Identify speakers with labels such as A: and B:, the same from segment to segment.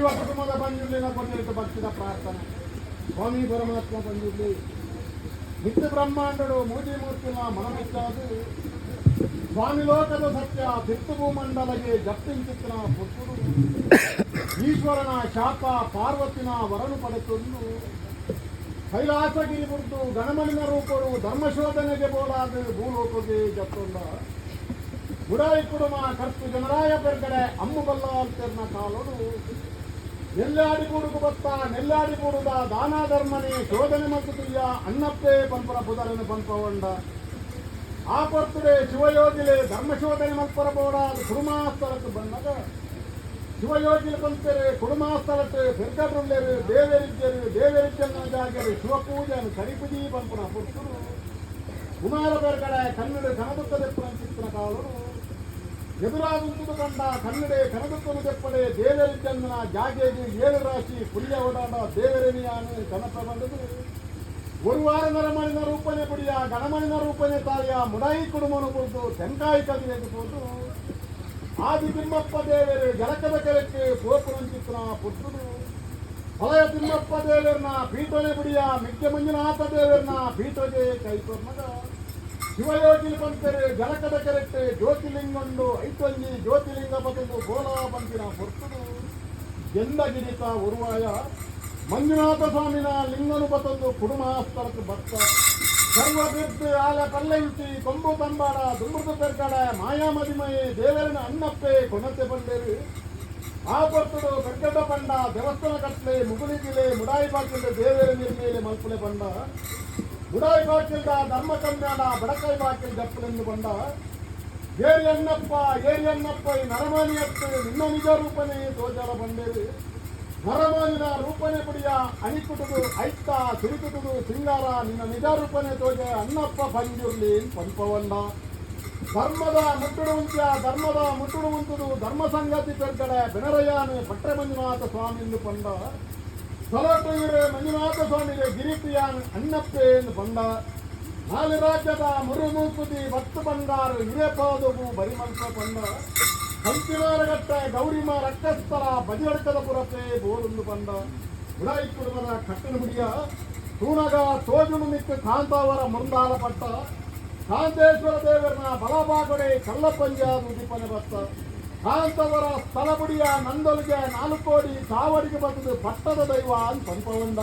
A: ಸಚಿವ ಕುಟುಂಬದ ಬಂದಿರಲಿನ ಕೊಟ್ಟಿರುತ್ತೆ ಭಕ್ತಿದ ಪ್ರಾರ್ಥನೆ. ಸ್ವಾಮಿ ಪರಮಾತ್ಮ ಬಂದಿರಲಿ ನಿತ್ಯ ಬ್ರಹ್ಮಾಂಡರು ಮೂಜಿ ಮೂರ್ತಿನ ಮನಮಿಚ್ಚಾದು ಸ್ವಾಮಿ ಲೋಕದ ಸತ್ಯ ತಿತ್ತು ಭೂಮಂಡಲಗೆ ಜಪ್ತಿಂಚಿತ್ತಿನ ಪುತ್ತರು ಈಶ್ವರನ ಶಾಪ ಪಾರ್ವತಿನ ವರನು ಪಡೆತೊಂದು ಕೈಲಾಸಗಿರಿ ಬುರ್ದು ಗಣಮಣಿನ ರೂಪರು ಧರ್ಮಶೋಧನೆಗೆ ಬೋಲಾದ ಭೂಲೋಕಗೆ ಜತ್ತೊಂದ ಗುಡಾಯಿ ಕುಡುಮ ಕರ್ತು ಜನರಾಯ ಬೆರ್ಗಡೆ ಅಮ್ಮುಗಲ್ಲ ಅಂತೆರ್ನ ಕಾಲೋಡು ನೆಲ್ಲಾಡಿ ಬೂಡುಗು ಬತ್ತ ನೆಲ್ಲಾಡಿ ಬೂಡುದ ದಾನ ಧರ್ಮನೆ ಶೋಧನೆ ಮತ್ತು ತುಯ್ಯ ಅಣ್ಣಪ್ಪೆ ಪಂಪರ ಪುದರನೆ ಪಂಪವಂಡ ಆ ಪರ್ತುಡೆ ಶಿವಯೋಗಿಲೆ ಧರ್ಮಶೋಧನೆ ಮಲ್ಪರ ಬೋಡಾದ ಕುಡುಮಾಸ್ಥಳಕ್ಕೆ ಬಂದಾಗ ಶಿವಯೋಗಿಲು ಪಂಪರೆ ಕುಡುಮಾಸ್ಥಳಕ್ಕೆ ಬೆರ್ಗಡ್ರುಳ್ಳೇರು ದೇವರಿಜ್ಜನ ಜಾಗರು ಶಿವಪೂಜೆಯನ್ನು ಕರಿಪುಜಿ ಪಂಪನ ಪುರ್ತರು ಕುಮಾರ ಬೆರ್ಗಡೆ ಕನ್ನಡ ಕನದುತ್ತದೆ ಚಿತ್ರ ಕಾಲರು ಎದುರಾಗುಂಟು ಕಂಡ ಕನ್ನಡೆ ಕನದುತ್ತನು ತೆಪ್ಪಡೆ ದೇವರಿಜ್ಜನ ಜಾಗೆಗೆ 7 ರಾಶಿ ಪುಣ್ಯ ಓಡಾಡ ದೇವರೇನಿಯಾನು ಕನಪ ಬಂದದು ஒரு வார நரமணின ರೂಪನೆ ಬುಡಿಯ ಗಣಮಣಿನ ರೂಪನೆ ತಾಯಿಯ ಮುಡಾಯಿ ಕುಡುಮನು ಕುರಿತು ತೆಂಕಾಯಿ ಕದಿಲೆಗೆ ಹೋದು ಆದಿ ತಿಮ್ಮಪ್ಪ ದೇವರು ಜಲಕದ ಕೆಳಕ್ಕೆ ಪೋಪುರಂಚಿತ್ರ ಪುತ್ರರು ಹೊಳೆಯ ತಿಮ್ಮಪ್ಪ ದೇವರನ್ನ ಪೀಠನೆ ಬುಡಿಯ ಮಿಕ್ಕೆ ಮಂಜುನಾಥ ದೇವರನ್ನ ಪೀಠಗೆ ಕೈಕೊರ್ಮಗ ಶಿವಯೋಗಿ ಪಂತರು ಜಲಕದ ಕೆರೆಕ್ಕೆ ಜ್ಯೋತಿಲಿಂಗೊಂಡು ಐತೊಂಜಿ ಜ್ಯೋತಿಲಿಂಗ ಬದಲು ಗೋಲಾ ಪಂಪಿನ ಪುರ್ತರು ಎಂದಗಿರಿತ ಉರುವಾಯ ಮಂಜುನಾಥ ಸ್ವಾಮಿನ ಲಿಂಗನು ಬತಂದು ಕುಡುಮಾಸ್ಥಳಕ್ಕೆ ಭಕ್ತ ಸರ್ವ ಬಿದ್ದು ಆಲ ಕಲ್ಲೈತಿ ಕೊಂಬು ತಂಬಾಡ ದುಂಬುದು ಪೆರ್ಗಡ ಮಾಯಾ ಮದಿಮಯೇ ದೇವರಿನ ಅಣ್ಣಪ್ಪೆ ಕೊನತೆ ಬಂದೇರು ಆ ಪರ್ತಡು ಬೆರ್ಗಡ್ಡ ಪಂಡ ದೇವಸ್ಥಾನ ಕಟ್ಲೆ ಮುಗುಳಿಗಿಲೆ ಮುಡಾಯಿ ಬಾಕಿಲ್ದ ದೇವರ ನಿರ್ಮೇಲೆ ಮಲ್ಪಲೆ ಬಂಡ ಮುಡಾಯಿ ಬಾಕಿಲ್ದ ಧರ್ಮ ಕನ್ಯಾಣ ಬಡಕಾಯಿ ಬಾಕಿಲ್ ಜಪ್ಪಲೆಂದು ಬಂಡ ಏರಿಯಣ್ಣಪ್ಪ ಈ ನರಮಾನಿಯತ್ತು ನಿನ್ನ ನಿಜ ರೂಪನೇ ತೋಜಲ ಬಂಡೇರು ನರಮಾನಿನ ರೂಪನೆ ಪುಡಿಯ ಅಣಿಕುಟುದು ಐತ್ತ ಸಿರಿಕುಟುದು ಸಿಂಗಾರ ನಿನ್ನ ನಿಜ ರೂಪನೆ ತೋಜೆ ಅಣ್ಣಪ್ಪ ಬಂಜುರ್ಲಿ ಪಂಪವನ್ನ ಧರ್ಮದ ಮುಟ್ಟುಡು ಉಂಟುದು ಧರ್ಮ ಸಂಗತಿ ಪೆರ್ಗಡೆ ಬೆನರಯ್ಯನೆ ಪಟ್ಟೆ ಮಂಜುನಾಥ ಸ್ವಾಮಿ ಪಂಡ ಸೊಲಟು ಇರೆ ಮಂಜುನಾಥ ಸ್ವಾಮಿಗೆ ಗಿರಿಪ್ರಿಯಾನ್ ಅಣ್ಣಪ್ಪೆ ಎಂದು ಪಂಡ ನಾಲಿ ರಾಜ್ಯದ ಮುರುಮೂಕುದಿ ಭಕ್ತ ಬಂಗಾರ ಹಿರೇಪಾದವು ಬರಿಮಂತ್ರ ಪಂಡ ಹಂಚಿನಾರಗಟ್ಟೆ ಗೌರಿಮ ರಕ್ಕಸ್ಥಳ ಬದಿಯಡ್ಕದ ಪುರತೆ ಬೋರುಂದು ಪಂಡ ಉಡಾಯಿ ಕುಡುಮದ ಕಟ್ಟನ ಮುಡಿಯ ತೂಣಗ ತೋಜುನು ಮಿಕ್ಕ ಕಾಂತಾವರ ಮುಂದಾಲ ಪಟ್ಟ ಕಾಂತೇಶ್ವರ ದೇವರನ ಬಲಭಾಗಡೆ ಕಲ್ಲಪಂಜಾದು ದೀಪನೆ ಬತ್ತ ಕಾಂತವರ ಸ್ಥಳಬುಡಿಯ ನಂದೊಲಿಗೆ 4 ಕೋಡಿ ಕಾವಡಿಗೆ ಬಂದು ಪಟ್ಟದ ದೈವ ಅಂತ ಪಂಪವಂಡ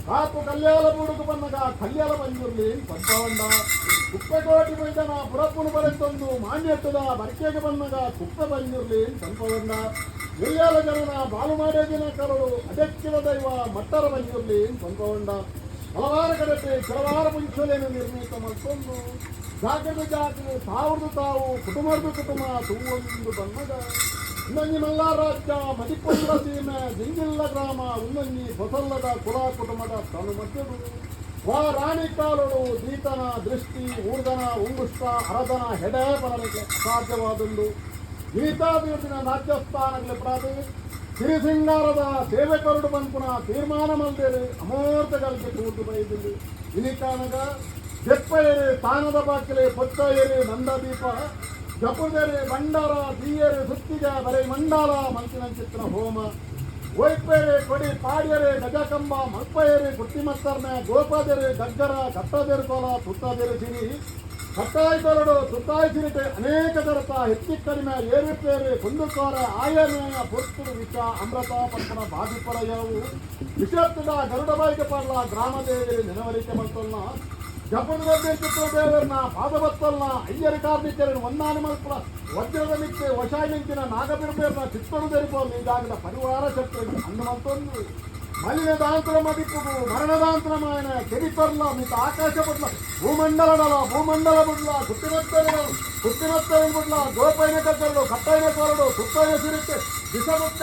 A: ಕಾಪು ಕಲ್ಯಾಲ ಬೂಡುಕು ಬನ್ನಗ ಕಲ್ಯಾಲ ಬಂಜುರ್ಲಿ ಪಂಪವಂಡ ಕುಪ್ಪೆಕೋಟಿ ಬೈದನ ಪುರಪ್ಪುನು ಬರೆತೊಂದು ಮಾನ್ಯಟ್ಟದ ಬರಕೆಗೆ ಬನ್ನಗ ಕುಪ್ಪೆ ಬಂಜುರ್ಲಿ ಪಂಪವಂಡ ಎಲ್ಯಾಲ ಜನನ ಬಾಲು ಮಾಡೇ ದಿನ ಕರಳು ಅದಕ್ಕಿನ ದೈವ ಮಟ್ಟರ ಬಂಜುರ್ಲಿ ಪಂಪವಂಡ ಹಲವಾರು ಕಡೆಗೆ ಕೆಲವಾರು ಮುಂಚೂಲೆಯನ್ನು ನಿರ್ಮಿತ ಮತ್ತೊಂದು ಜಾಗದ ಸಾವಿರದ ತಾವು ಕುಟುಂಬದ ಕುಟುಂಬ ತೂವೊಂದು ಬನ್ನಗ ಇನ್ನೊಂದು ಮಲ್ಲಾರ ರಾಜ್ಯ ಮದಿಪುರ ಸೀಮೆ ಜಿಂಗಿಲ್ಲ ಗ್ರಾಮ ಇನ್ನೊಂದು ಹೊಸಲ್ಲದ ಕುಲ ಕುಟುಂಬದ ತನು ಮಧ್ಯದು ವಾ ರಾಣಿ ಕಾಲುಡು ದೀತನ ದೃಷ್ಟಿ ಊರ್ಧನ ಉಂಗುಷ್ಟ ಅರಧನ ಹೆಡೆ ಬರಲಿಕ್ಕೆ ಸಾಧ್ಯವಾದುಂಡು ಗೀತಾಭಿವೃದ್ಧಿನ ರಾಜ್ಯಸ್ಥಾನಗಳಲ್ಲಿ ಪ್ರಾದು ಸಿರಿಸಿಂಗಾರದ ಸೇವೆಕರುಡು ಬಂಪುನ ತೀರ್ಮಾನ ಮಲ್ದೇರು ಅಮೂರ್ತಗಳಿಗೆ ಕೂತು ಬೈದಿದ್ದು ಇನಿ ಕಾನಗ ಜಪ್ಪೇರಿ ತಾನದ ಬಾಕಿಲೆ ಪೊತ್ತೇರಿ ನಂದದೀಪ ಜಪುದೇರಿ ಬಂಡಾರ ದೀಯರಿ ಸುತ್ತಿಗೆ ಬರೀ ಮಂಡಾಲ ಮಂಚಿನ ಚಿತ್ರ ಹೋಮ ಒಯ್ಪೇರಿ ಕೊಡಿ ಪಾಡ್ಯರಿ ಗಜಕಂಬ ಮಲ್ಪೇರಿ ಕುಟ್ಟಿಮತ್ತರ್ನೆ ಗೋಪದೇರಿ ಗಗ್ಗರ ಕಟ್ಟದೇರಿ ತೋಲ ತುತ್ತದೇರಿ ಸಿರಿ ಕಟ್ಟಾಯಿ ಕೊರಡು ತುತ್ತಾಯಿ ಸಿರಿಟೆ ಅನೇಕ ದರತ ಹೆಚ್ಚಿ ಕಡಿಮೆ ಏರಿಪೇರಿ ಕುಂದುಕೋರ ಆಯನೇಯ ಪುರ್ತುಡು ವಿಷ ಅಮೃತ ಪಂಪನ ಬಾಧಿಪರ ಯಾವು ವಿಷತ್ತದ ಗರುಡ ಬಾಯಿಗೆ ಪರ್ಲ ಗ್ರಾಮದೇವಿ ನೆನವರಿಕೆ ಮಲ್ತಲ್ಲ ಜಪುರದಲ್ಲಿ ಚಿತ್ರ ದೇವರನ್ನ ಪಾದಬತ್ತಲ್ನ ಅಯ್ಯರ ಕಾರ್ಮಿಕರನ್ನು ಒಂದಾನೆ ಮಲ್ಪಲ ವಜ್ರದ ಮಿಕ್ಕೆ ವಶಾಯಂಕಿನ ನಾಗಬಿರ್ಬೇರ್ನ ಚಿತ್ತರು ತೆರಿಪೋದು ಈಗಾಗಲ ಪರಿವಾರ ಶತ್ರು ಅಂದು ಮತ್ತೊಂದು ಮಲಿನದಾಂತರ ಮದಿಪ್ಪು ಮರಣದಾಂತರಮಾಯನ ಕೆಡಿಪರ್ಲ ಮಿತ ಆಕಾಶ ಬಿಡ್ಲ ಭೂಮಂಡಲ ಬಿಡ್ಲ ಕುತ್ತಿನತ್ತೇನು ಬಿಡ್ಲ ಗೋಪೈನ ಕಕ್ಕರಡು ಕಟ್ಟೈನ ಕೊರಡು ಸುತ್ತೈನ ಸಿರಿಕೆ ವಿಷಮುಕ್ತ